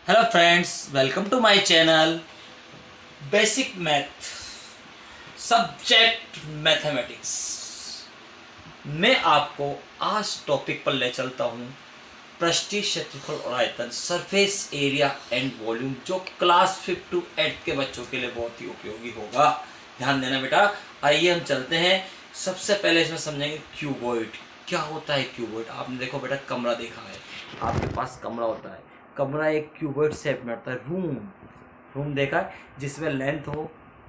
Hello friends, welcome to my channel basic math subject mathematics. मैं आपको आज topic पर ले चलता हूँ पृष्ठीय क्षेत्रफल और आयतन, सरफेस एरिया एंड वॉल्यूम, जो क्लास 5 to 8 के बच्चों के लिए बहुत ही उपयोगी होगा। ध्यान देना बेटा। आइए हम चलते हैं। सबसे पहले इसमें समझेंगे क्यूबॉइड क्या होता है। क्यूबॉइड आपने देखो बेटा, कमरा देखा है, आपके पास कमरा होता है। कमरा एक क्यूबॉइड शेप में होता है। रूम देखा है, जिसमें लेंथ हो,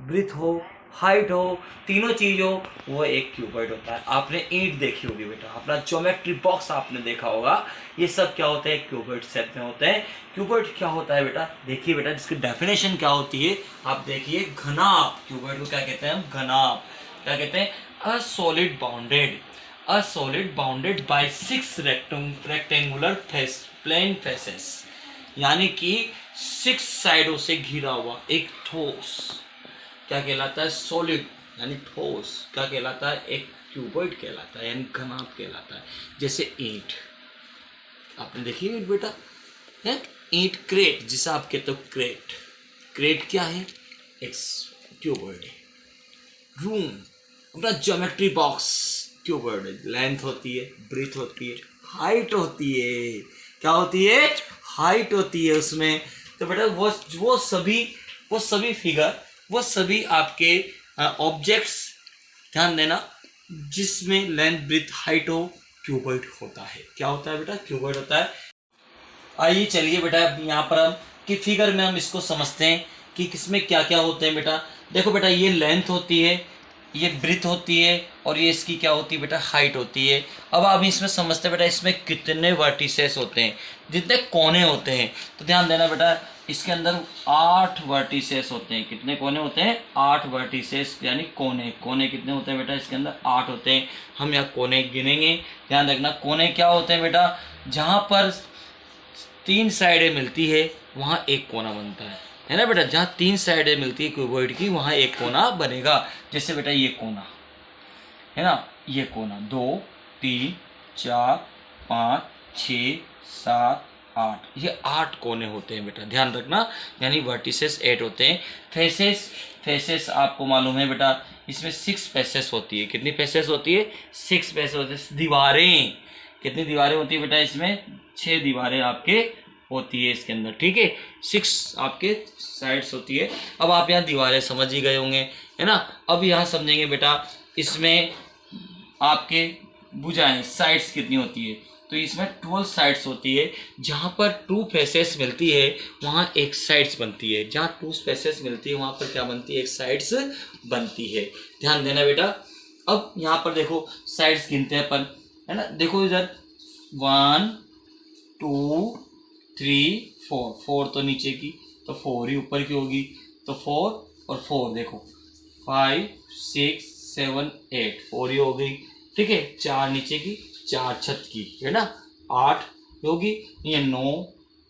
ब्रीथ हो, हाइट हो, तीनों चीज हो, वो एक क्यूबॉइड होता है। आपने ईंट देखी होगी बेटा, अपना ज्योमेट्री बॉक्स आपने देखा होगा। ये सब क्या होते हैं, क्यूबॉइड शेप में होते हैं। क्यूबॉइड क्या होता है बेटा, देखिए बेटा, जिसकी डेफिनेशन क्या होती है आप देखिए। घनाभ, क्यूबॉइड को क्या कहते हैं हम, घनाभ। क्या कहते हैं, a solid bounded by 6 rectangular plane faces, यानी कि 6 साइडों से घिरा हुआ एक ठोस क्या कहलाता है, सॉलिड यानी ठोस क्या कहलाता है, एक क्यूबॉइड कहलाता है, यानी घनाभ कहलाता है। जैसे ईंट, आपने देखी ईंट बेटा, है ईंट। क्रेट, जिसे आप कहते हो क्रेट, क्रेट क्या है, एक क्यूबॉइड है। रूम, अपना ज्योमेट्री बॉक्स, क्यूबॉइड है। लेंथ होती है, ब्रीथ होती है, हाइट होती है। क्या होती है, हाइट होती है उसमें। तो बेटा वो सभी फिगर, वो सभी आपके ऑब्जेक्ट्स, ध्यान देना, जिसमें लेंथ ब्रीथ हाइट हो, क्यूबॉइड होता है। क्या होता है बेटा, क्यूबॉइड होता है। आइए चलिए बेटा, यहाँ पर हम कि फिगर में हम इसको समझते हैं कि किसमें क्या क्या होते हैं बेटा। देखो बेटा, ये लेंथ होती है, ये ब्रीथ होती है, और ये इसकी क्या होती है बेटा, हाइट होती है। अब आप इसमें समझते हैं बेटा, इसमें कितने वर्टिसेस होते हैं, जितने कोने होते हैं। तो ध्यान देना बेटा, इसके अंदर 8 वर्टिसेस होते हैं। कितने कोने होते हैं, 8 वर्टिसेस, यानी कोने। कोने कितने होते हैं बेटा, इसके अंदर 8 होते हैं। हम यहाँ कोने गिनेंगे। ध्यान रखना, कोने क्या होते हैं बेटा, जहाँ पर 3 साइडें मिलती है वहाँ एक कोना बनता है ना बेटा। जहाँ 3 साइडें मिलती है क्यूबॉइड की, वहाँ एक कोना बनेगा। जैसे बेटा ये कोना है ना, ये कोना 2 3 4 5 6 7 8, ये 8 कोने होते हैं बेटा, ध्यान रखना। यानी वर्टिसेस 8 होते हैं। फेसेस, फेसेस आपको मालूम है बेटा, इसमें 6 फेसेस होती है। कितनी फेसेस होती है, 6 फेसेस होती है। दीवारें, कितनी दीवारें होती है बेटा, इसमें 6 दीवारें आपके होती है इसके अंदर, ठीक है। 6 आपके साइड्स होती है। अब आप यहाँ दीवारें समझ ही गए होंगे, है ना। अब यहाँ समझेंगे बेटा, इसमें आपके भुजाएं, साइड्स कितनी होती है। तो इसमें 12 साइड्स होती है। जहाँ पर 2 फेसेस मिलती है वहाँ एक साइड्स बनती है। जहाँ 2 फेसेस मिलती है वहाँ पर क्या बनती है, एक साइड्स बनती है। ध्यान देना बेटा। अब यहाँ पर देखो, साइड्स गिनते हैं अपन, है ना। देखो इधर 1 2 3 4, 4 तो नीचे की, तो 4 ही ऊपर की होगी। तो 4 और 4 देखो, 5 6 7 8, 4 ही हो गई, ठीक है। 4 नीचे की, 4 छत की, है ना। 8 होगी, ये 9,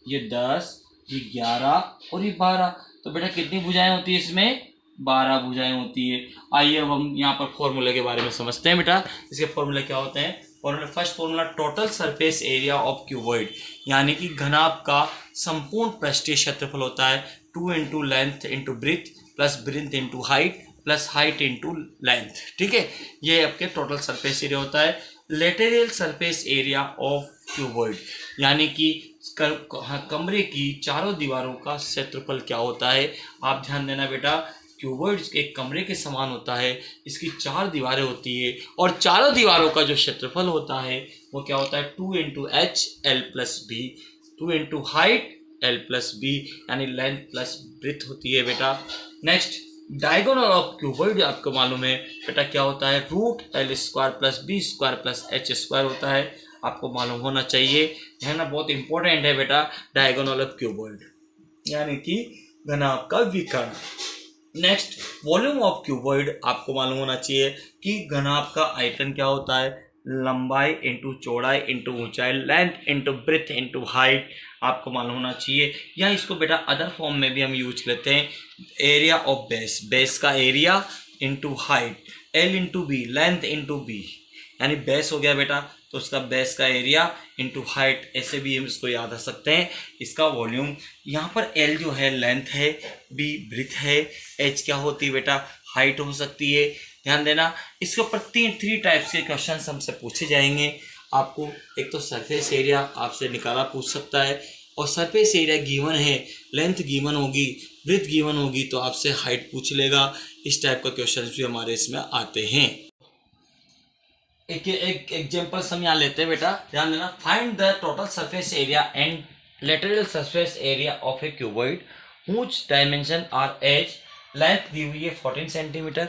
ये 10, ये 11 और ये 12। तो बेटा कितनी भुजाएं होती है इसमें, 12 भुजाएं होती है। आइए अब हम यहाँ पर फॉर्मूले के बारे में समझते हैं बेटा। इसके फॉर्मूले क्या होते हैं। Formula, first formula, total surface area of cuboid, यानी कि घनाभ का संपूर्ण पृष्ठीय क्षेत्रफल होता है 2 into length into breadth plus breadth into height plus height into length, ठीक है। ये आपके टोटल सरफेस एरिया होता है। Lateral surface area of cuboid, यानी कि कमरे की चारों दीवारों का क्षेत्रफल क्या होता है। आप ध्यान देना बेटा, क्यूबॉइड एक कमरे के समान होता है। इसकी 4 दीवारें होती है, और चारों दीवारों का जो क्षेत्रफल होता है वो क्या होता है, 2 into H L plus B, 2 into height L plus B, यानी लेंथ प्लस ब्रीथ होती है बेटा। नेक्स्ट, डायगोनल ऑफ क्यूबॉइड आपको मालूम है बेटा क्या होता है, root L square plus B square plus H square होता है। आपको मालूम होना चाहिए, है ना, बहुत इंपॉर्टेंट है बेटा। डायगोनल ऑफ क्यूबॉइड यानी कि घनाभ का विकर्ण। नेक्स्ट, वॉल्यूम ऑफ क्यूबॉइड आपको मालूम होना चाहिए कि घनाभ का आयतन क्या होता है, लंबाई इंटू चौड़ाई इंटू ऊंचाई, length into breadth into height, आपको मालूम होना चाहिए। या इसको बेटा अदर फॉर्म में भी हम यूज करते हैं, एरिया ऑफ बेस, बेस का area into height, L into B, length into B, यानी बेस हो गया बेटा तो उसका बेस का एरिया इंटू हाइट, ऐसे भी हम इसको याद रख सकते हैं। इसका वॉल्यूम, यहाँ पर एल जो है लेंथ है, बी ब्रीथ है, एच क्या होती है बेटा, हाइट हो सकती है। ध्यान देना, इसके ऊपर थ्री टाइप्स के क्वेश्चन हमसे पूछे जाएंगे आपको। एक तो सरफेस एरिया आपसे निकाला पूछ सकता है, और सरफेस एरिया गिवन है, लेंथ गिवन होगी, ब्रीथ गिवन होगी, तो आपसे हाइट पूछ लेगा। इस टाइप का क्वेश्चन भी हमारे इसमें आते हैं। एक एग्जांपल हम यहाँ लेते हैं बेटा, ध्यान देना। Find the total surface area and lateral surface area of a cuboid whose dimension are as. Length दी हुई है 14 सेंटीमीटर,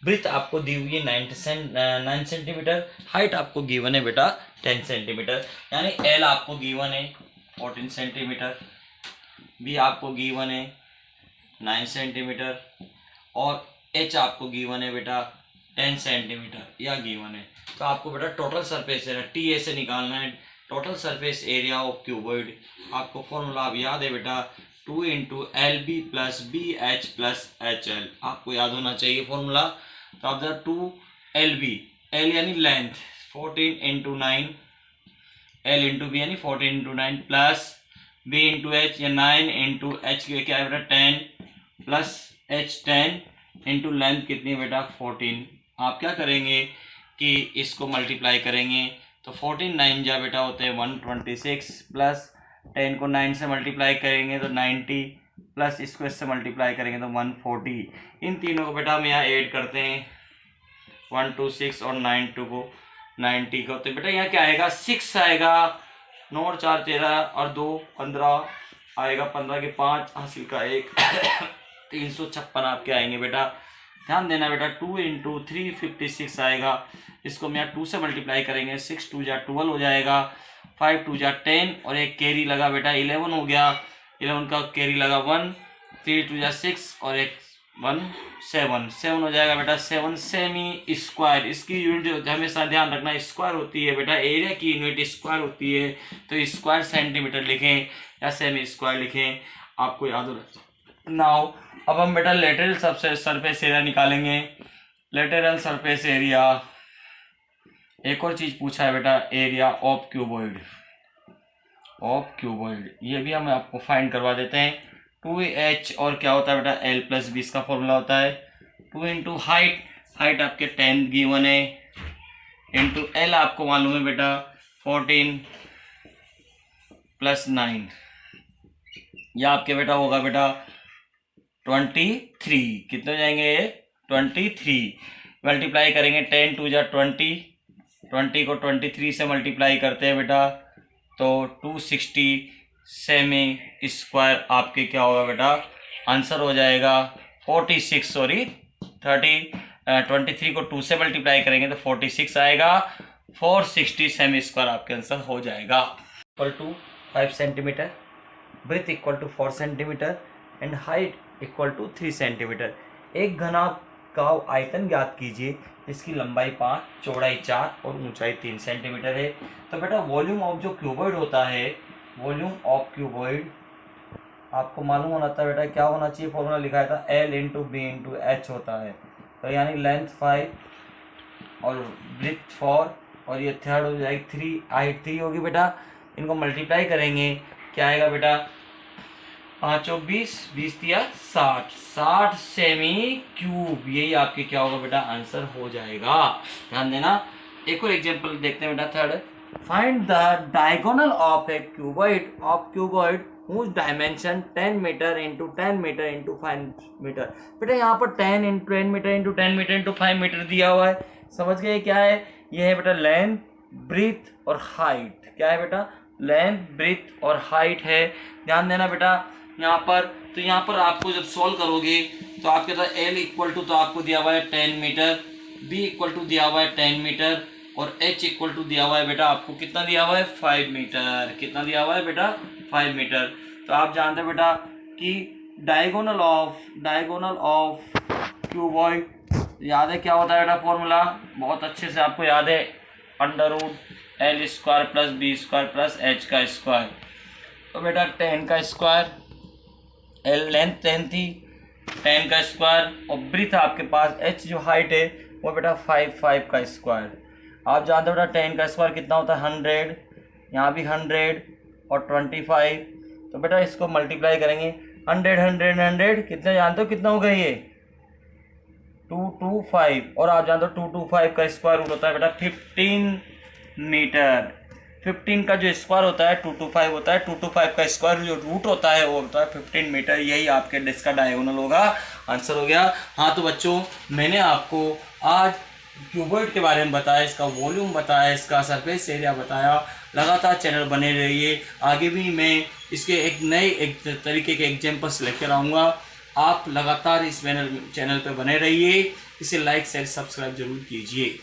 ब्रीथ आपको दी हुई है 9 सेंटीमीटर, हाइट आपको गिवन है बेटा 10 सेंटीमीटर। यानी एल आपको गिवन है 14 सेंटीमीटर, बी आपको गिवन है 9 सेंटीमीटर, और एच आपको गिवन है बेटा 10 सेंटीमीटर या गिवन है। तो आपको बेटा total surface area T A से निकालना है। Total surface area of cuboid, आपको फॉर्मूला आप याद है बेटा, 2 into L B plus B H plus H L, आपको याद होना चाहिए फॉर्मूला। तो आप 2 एल बी, एल यानी लेंथ 14 इंटू 9, एल इंटू बी यानी 14 into 9, plus B into H या 9 इंटू एच क्या है बेटा 10, प्लस एच 10 इंटू लेंथ कितनी है बेटा 14। आप क्या करेंगे कि इसको मल्टीप्लाई करेंगे, तो 14 9 जा बेटा होते हैं 126, प्लस 10 को 9 से मल्टीप्लाई करेंगे तो 90, प्लस इसको इससे मल्टीप्लाई करेंगे तो 140। इन तीनों को बेटा हम यहाँ ऐड करते हैं, 126 और 92 को 90 को, तो बेटा यहाँ क्या आएगा 6 आएगा, 9 और 4 13 और 2 15 आएगा, 15 के 5 हासिल का 1 356 आपके आएंगे बेटा। ध्यान देना बेटा, 2 इंटू 356 आएगा, इसको हम यहाँ 2 से मल्टीप्लाई करेंगे, 6 2 जा 12 हो जाएगा, 5 2 जा 10 और एक कैरी लगा बेटा 11 हो गया, 11 का कैरी लगा 1, 3 2 जा 6 और एक 1 7 हो जाएगा बेटा 7 सेमी स्क्वायर। इसकी यूनिट हमेशा ध्यान रखना स्क्वायर होती है बेटा, एरिया की यूनिट स्क्वायर होती है, तो स्क्वायर सेंटीमीटर लिखें या सेमी स्क्वायर लिखें, आपको याद हो। नाउ अब हम बेटा लेटरल सरफेस एरिया निकालेंगे। लेटरल सरफेस एरिया, एक और चीज पूछा है बेटा, एरिया ऑफ क्यूबॉइड, ये भी हम आपको फाइंड करवा देते हैं। 2h और क्या होता है बेटा l प्लस बी, इसका फॉर्मूला होता है 2 इंटू हाइट आपके 10 गिवन है, इंटू l आपको मालूम है बेटा 14 प्लस 9, यह आपके बेटा होगा बेटा 23। कितने हो जाएंगे ये 23, मल्टीप्लाई करेंगे 10 2 जा 20 को 23 से मल्टीप्लाई करते हैं बेटा तो 260 सेमी स्क्वायर आपके क्या होगा बेटा, आंसर हो जाएगा 46, सॉरी 23 को 2 से मल्टीप्लाई करेंगे तो 46 आएगा, 460 सेमी स्क्वायर आपके आंसर हो जाएगा। Equal to 5 centimetre, breadth equal to 4 centimetre and height equal to 3 centimetre. एक घना का आयतन ज्ञात कीजिए जिसकी लंबाई 5, चौड़ाई 4 और ऊंचाई 3 सेंटीमीटर है। तो बेटा वॉल्यूम ऑफ जो क्यूबॉइड होता है, वॉल्यूम ऑफ क्यूबॉइड आपको मालूम होना था बेटा, क्या होना चाहिए, फॉर्मूला लिखा था L into B into H होता है। तो यानी लेंथ 5 और ब्रीथ 4 और ये थर्ड हो जाएगी 3, हाइट 3 होगी बेटा। इनको मल्टीप्लाई करेंगे, क्या आएगा बेटा 5 और 20, 20 दिया 60 सेमी क्यूब, यही आपके क्या होगा बेटा आंसर हो जाएगा। ध्यान देना, एक और एग्जांपल देखते हैं बेटा third. Find the diagonal of a cuboid whose dimension 10 metre into 10 metre into 5 metre. बेटा यहाँ पर 10 into 10 metre into 10 metre into 5 metre दिया हुआ है, समझ गए क्या है, ये है बेटा लेंथ ब्रीथ और हाइट। क्या है बेटा, लेंथ ब्रीथ और हाइट है। ध्यान देना बेटा यहाँ पर, तो यहाँ पर आपको जब सॉल्व करोगे तो आपके पास L इक्वल टू तो आपको दिया हुआ है 10 मीटर, B इक्वल टू दिया हुआ है 10 मीटर और H इक्वल टू दिया हुआ है बेटा आपको कितना दिया हुआ है 5 मीटर। कितना दिया हुआ है बेटा 5 मीटर। तो आप जानते हैं बेटा कि डायगोनल ऑफ क्यूबॉइड याद है क्या होता है बेटा, फॉर्मूला बहुत अच्छे से आपको याद है, √L square plus B square plus H का स्क्वायर। तो बेटा 10 का स्क्वायर, L लेंथ 10 थी, 10 का स्क्वायर और ब्रीथ आपके पास H जो हाइट है वो बेटा 5 का स्क्वायर। आप जानते हो बेटा 10 का स्क्वायर कितना होता है 100, यहाँ भी 100 और 25। तो बेटा इसको मल्टीप्लाई करेंगे 100 100 100 कितने जानते हो कितना होगा ये 225। और आप जानते हो 225 का स्क्वायर रूट होता है बेटा 15 मीटर। 15 का जो स्क्वायर होता है 225 होता है, 225 का स्क्वायर जो रूट होता है वो होता है 15 मीटर। यही आपके डिस्क का डायगोनल होगा। आंसर हो गया। हाँ तो बच्चों मैंने आपको आज क्यूबॉइड के बारे में बताया, इसका वॉल्यूम बताया, इसका सरफेस एरिया बताया। लगातार चैनल बने रहिए, आगे भी मैं इसके एक नए तरीके के एग्जाम्पल्स लेकर आऊँगा। आप लगातार इस चैनल पे बने रहिए। इसे लाइक शेयर सब्सक्राइब जरूर कीजिए।